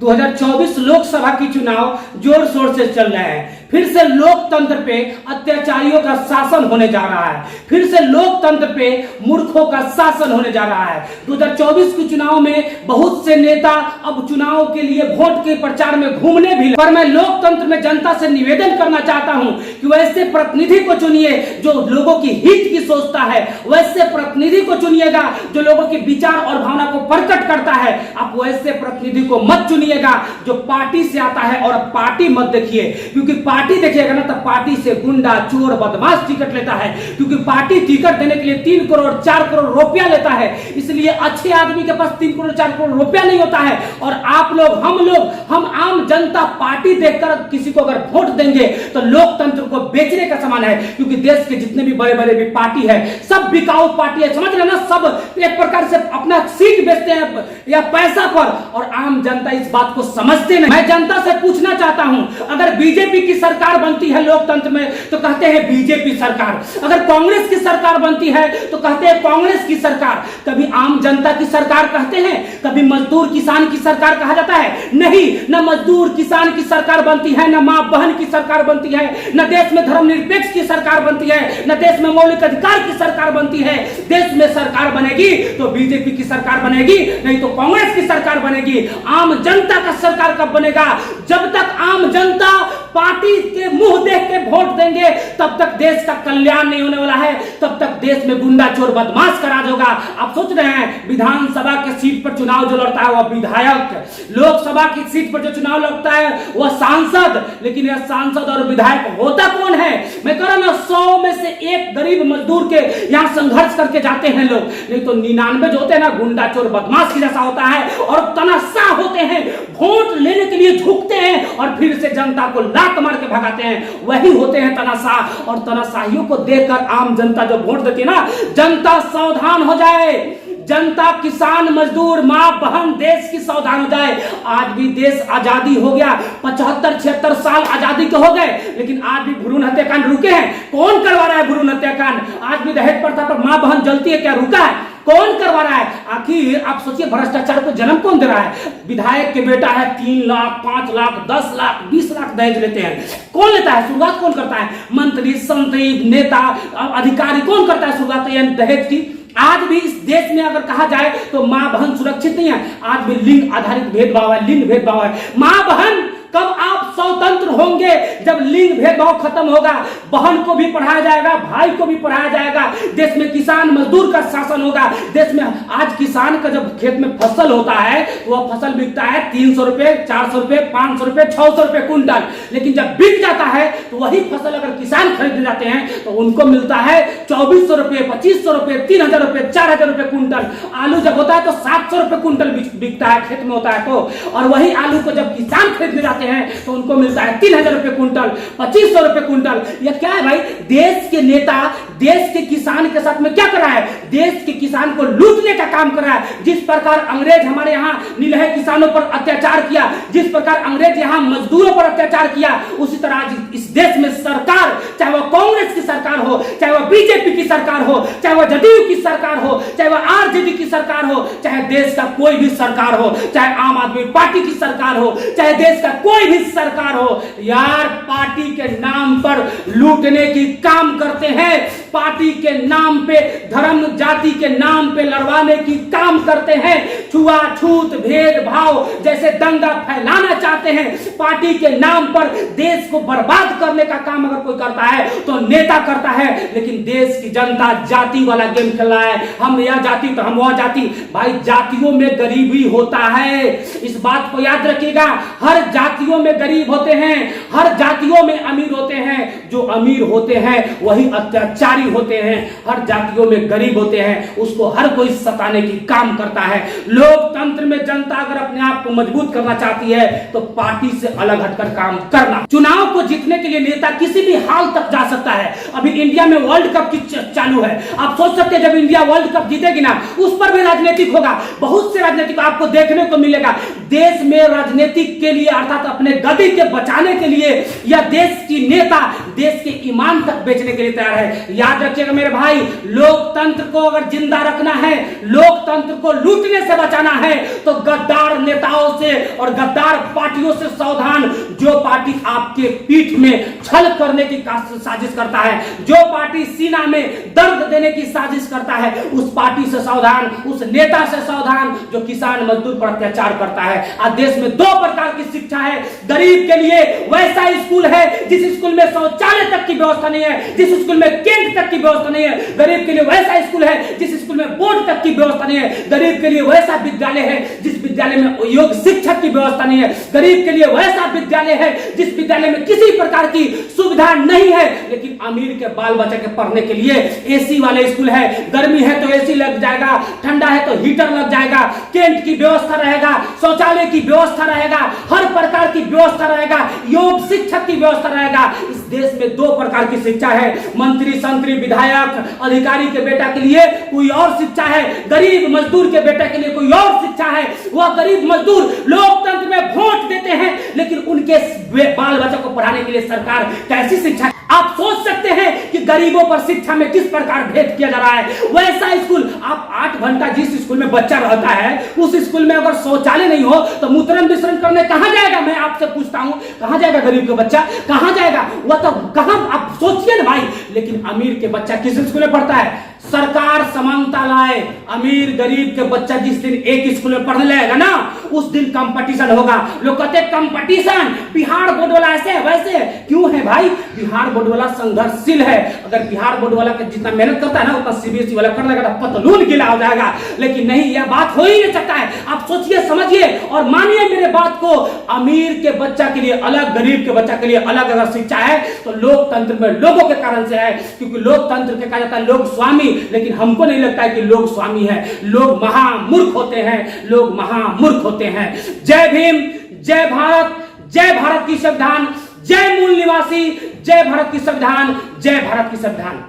2024 लोकसभा की चुनाव जोर शोर से चल रहे हैं। फिर से लोकतंत्र पे अत्याचारियों का शासन होने जा रहा है। फिर से लोकतंत्र पे मूर्खों का शासन होने जा रहा है। 2024 के चुनाव में बहुत से नेता अब चुनाव के लिए वोट के प्रचार में घूमने भी, पर मैं लोकतंत्र में जनता से निवेदन करना चाहता हूं कि वैसे प्रतिनिधि को चुनिए जो लोगों की हित की सोचता है। वैसे प्रतिनिधि को चुनिएगा जो लोगों के विचार और भावना को प्रकट करता है। आप वैसे प्रतिनिधि को मत चुनिएगा जो पार्टी से आता है, और पार्टी मत देखिए, क्योंकि पार्टी देखिएगा ना तो पार्टी से गुंडा चोर बदमाश टिकट लेता है, क्योंकि पार्टी टिकट देने के लिए 3 करोड़ 4 करोड़ रुपया लेता है। इसलिए अच्छे आदमी के पास 3 करोड़ 4 करोड़ रुपया नहीं होता है। और आप लोग हम आम जनता पार्टी देखकर किसी को अगर वोट देंगे तो लोकतंत्र को बेचने का समान है, क्योंकि देश के जितने भी बड़े बड़े भी पार्टी है सब बिकाऊ पार्टी है, समझ रहे ना। सब एक प्रकार से अपना सीट बेचते हैं या पैसा पर, और आम जनता इस बात को समझते नहीं। मैं जनता से पूछना चाहता हूं, अगर बीजेपी की सरकार बनती है लोकतंत्र में तो कहते हैं बीजेपी सरकार, अगर कांग्रेस की सरकार बनती है तो कहते हैं कांग्रेस की सरकार। कभी आम जनता की सरकार कहते हैं, कभी मजदूर किसान की सरकार कहा जाता है? नहीं, न मजदूर किसान की सरकार बनती है, न मां बहन की सरकार बनती है, न देश में धर्मनिरपेक्ष की सरकार बनती है, न देश में मौलिक अधिकार की सरकार बनती है। देश में सरकार बनेगी तो बीजेपी की सरकार बनेगी, नहीं तो कांग्रेस की सरकार बनेगी। आम जनता का सरकार कब बनेगा? जब तक आम जनता पार्टी के मुंह देख के वोट देंगे तब तक देश का कल्याण नहीं होने वाला है, तब तक देश में गुंडा चोर बदमाश का राज होगा। आप सोच रहे हैं विधानसभा के सीट पर चुनाव जो लड़ता है वह विधायक, लोकसभा की सीट पर जो चुनाव लड़ता है वह सांसद, लेकिन यह सांसद और विधायक होता कौन है? मैं कह रहा ना, 100 में से 1 गरीब मजदूर के यहाँ संघर्ष करके जाते हैं लोग, नहीं तो 99 जो होते हैं ना गुंडा चोर बदमाश की जैसा होता है, और तनाशाह होते हैं, वोट लेने के लिए झुकते हैं और फिर से जनता को लात मार के भगाते हैं, वही होते हैं तनाशाह। और तनाशाहियों को देखकर आम जनता जो वोट देती है ना, जनता सावधान हो जाए। जनता, किसान, मजदूर, मां बहन, देश की सावधान हो जाए। आज भी देश आजादी हो गया, 75-76 साल आजादी के हो गए, लेकिन आज भी भ्रूण हत्याकांड रुके हैं? कौन करवा रहा है भ्रूण हत्याकांड? आज भी दहेज प्रथा पर मां बहन जलती है, क्या रुका है? कौन करवा रहा है? आखिर आप सोचिए, भ्रष्टाचार को जन्म कौन दे रहा है? विधायक के बेटा है, 3 लाख 5 लाख 10 लाख 20 लाख दहेज लेते हैं। कौन लेता है? शुरुआत कौन करता है? मंत्री, संतरी, नेता, अधिकारी कौन करता है शुरुआत दहेज की? आज भी इस देश में अगर कहा जाए तो मां बहन सुरक्षित नहीं है। आज भी लिंग आधारित भेदभाव है, लिंग भेदभाव है। मां बहन कब आप स्वतंत्र होंगे? जब लिंग भेदभाव खत्म होगा, बहन को भी पढ़ाया जाएगा, भाई को भी पढ़ाया जाएगा, देश में किसान मजदूर का शासन होगा। देश में आज किसान का जब खेत में फसल होता है तो वह फसल बिकता है 300 रुपए, 400 रुपए, 500 रुपए, 600 रुपए कुंटल, लेकिन जब बिक जाता है तो वही फसल अगर किसान खरीदने जाते हैं तो उनको मिलता है 2400 रुपए, 2500 रुपए, 3000 रुपए, 4000 रुपए कुंटल। आलू जब होता है तो 700 रुपए कुंटल बिकता है, खेत में होता है तो, और वही आलू को जब किसान खरीदने जाते हैं तो उनको मिलता है 3000 रुपए कुंटल, 2500 रुपए कुंटल। यह क्या है भाई? देश के नेता देश के किसान के साथ में क्या कर रहा है? देश के किसान को लूटने का काम कर रहा है। जिस प्रकार अंग्रेज हमारे यहाँ निलहे किसानों पर अत्याचार किया, जिस प्रकार अंग्रेज यहाँ मजदूरों पर अत्याचार किया, उसी तरह आज इस देश में सरकार, चाहे वह कांग्रेस की सरकार हो, चाहे वह बीजेपी की सरकार हो, चाहे वह जदयू की सरकार हो, चाहे वह आरजेडी की सरकार हो, चाहे देश का कोई भी सरकार हो, चाहे आम आदमी पार्टी की सरकार हो, चाहे देश का कोई भी सरकार हो, यार पार्टी के नाम पर लूटने की काम करते हैं, पार्टी के नाम पे, धर्म जाति के नाम पे लड़वाने की काम करते हैं, छुआछूत भेदभाव जैसे दंगा फैलाना चाहते हैं, पार्टी के नाम पर देश को बर्बाद करने का काम अगर कोई करता है तो नेता करता है। लेकिन देश की जनता जाति वाला गेम खेल रहा है, हम यह जाति तो हम वह जाति। भाई जातियों में गरीबी होता है, इस बात को याद रखिएगा। हर जातियों में गरीब होते हैं, हर जातियों में अमीर होते हैं। जो अमीर होते हैं वही अत्याचारी होते हैं, हर जातियों में गरीब होते हैं, उसको हर कोई सताने की काम करता है। लोकतंत्र में जनता अगर अपने आप को मजबूत करना चाहती है तो पार्टी से अलग हटकर काम करना। चुनाव को जीतने के लिए नेता किसी भी हाल तक जा सकता है। अभी इंडिया में वर्ल्ड कप की चालू है, आप सोच सकते हैं जब इंडिया वर्ल्ड कप जीतेगी ना, उस पर भी राजनीतिक होगा, बहुत से राजनीतिक आपको देखने को मिलेगा। देश में राजनीतिक के लिए अर्थात अपने गद्दी के बचाने के लिए यह देश की नेता देश के ईमान तक बेचने के लिए तैयार है। याद रखिएगा मेरे भाई, लोकतंत्र को अगर जिंदा रखना है, लोकतंत्र को लूटने से बचाना है, तो गद्दार नेताओं से और गद्दार पार्टियों से सावधान। जो पार्टी आपके पीठ में छल करने की साजिश करता है, जो पार्टी सीना में दर्द देने की साजिश करता है, उस पार्टी से सावधान, उस नेता से सावधान जो किसान मजदूर पर अत्याचार करता है। आज देश में दो प्रकार की शिक्षा है। गरीब के लिए वैसा स्कूल है जिस स्कूल में शौचालय तक की व्यवस्था नहीं है, जिस स्कूल में कैंट तक की व्यवस्था नहीं है। गरीब के लिए वैसा स्कूल है जिस स्कूल में बोर्ड तक की व्यवस्था नहीं है। गरीब के लिए वैसा विद्यालय है जिस विद्यालय में योग शिक्षक की व्यवस्था नहीं है। गरीब के लिए वैसा विद्यालय है जिस विद्यालय में किसी प्रकार की सुविधा नहीं है। लेकिन अमीर के बाल बच्चे के पढ़ने के लिए एसी वाले स्कूल है। गर्मी है तो एसी लग जाएगा, ठंडा है तो हीटर लग जाएगा, कैंट की व्यवस्था रहेगा, शौचालय की व्यवस्था रहेगा, हर प्रकार की व्यवस्था रहेगा, योग शिक्षक की व्यवस्था रहेगा। इस देश में दो प्रकार की शिक्षा है। मंत्री, संतरी, विधायक, अधिकारी के बेटा के लिए कोई और शिक्षा है, गरीब मजदूर के बेटा के लिए कोई और शिक्षा है। वह गरीब मजदूर लोकतंत्र में वोट देते हैं, लेकिन उनके बाल बच्चों को पढ़ाने के लिए सरकार कैसी शिक्षा। आप सोच सकते हैं कि गरीबों पर शिक्षा में किस प्रकार भेद किया जा रहा है। वैसा स्कूल, आप 8 घंटा जिस स्कूल में बच्चा रहता है, उस स्कूल में अगर शौचालय नहीं हो तो मूत्रन विसर्जन करने कहां जाएगा? मैं आपसे पूछता हूं, कहां जाएगा गरीब का बच्चा? कहां जाएगा? वह तो कहां, आप सोचिए ना भाई। लेकिन अमीर के बच्चा किस स्कूल में पढ़ता है? सरकार समानता लाए, अमीर गरीब के बच्चा जिस दिन एक स्कूल में पढ़ने लगेगा ना, उस दिन कंपटीशन होगा। लोग कहते हैं कंपटीशन, बिहार बोर्ड वाला ऐसे है वैसे है। क्यों है भाई? बिहार बोर्ड वाला संघर्षशील है। अगर बिहार बोर्ड वाला के जितना मेहनत करता है ना, उतना सीबीएसई वाला कर लेगा तो पतलून गीला हो जाएगा। लेकिन नहीं, यह बात हो ही नहीं सकता है। आप सोचिए, समझिए और मानिए मेरे बात को। अमीर के बच्चा के लिए अलग, गरीब के बच्चा के लिए अलग अगर शिक्षा है तो लोकतंत्र में लोगों के कारण से है। क्योंकि लोकतंत्र के कहा जाता है लोग स्वामी, लेकिन हमको नहीं लगता है कि लोग स्वामी है। लोग महामूर्ख होते हैं, लोग महामूर्ख होते हैं। जय भीम, जय भारत, जय भारत की संविधान, जय मूल निवासी, जय भारत की संविधान, जय भारत की संविधान।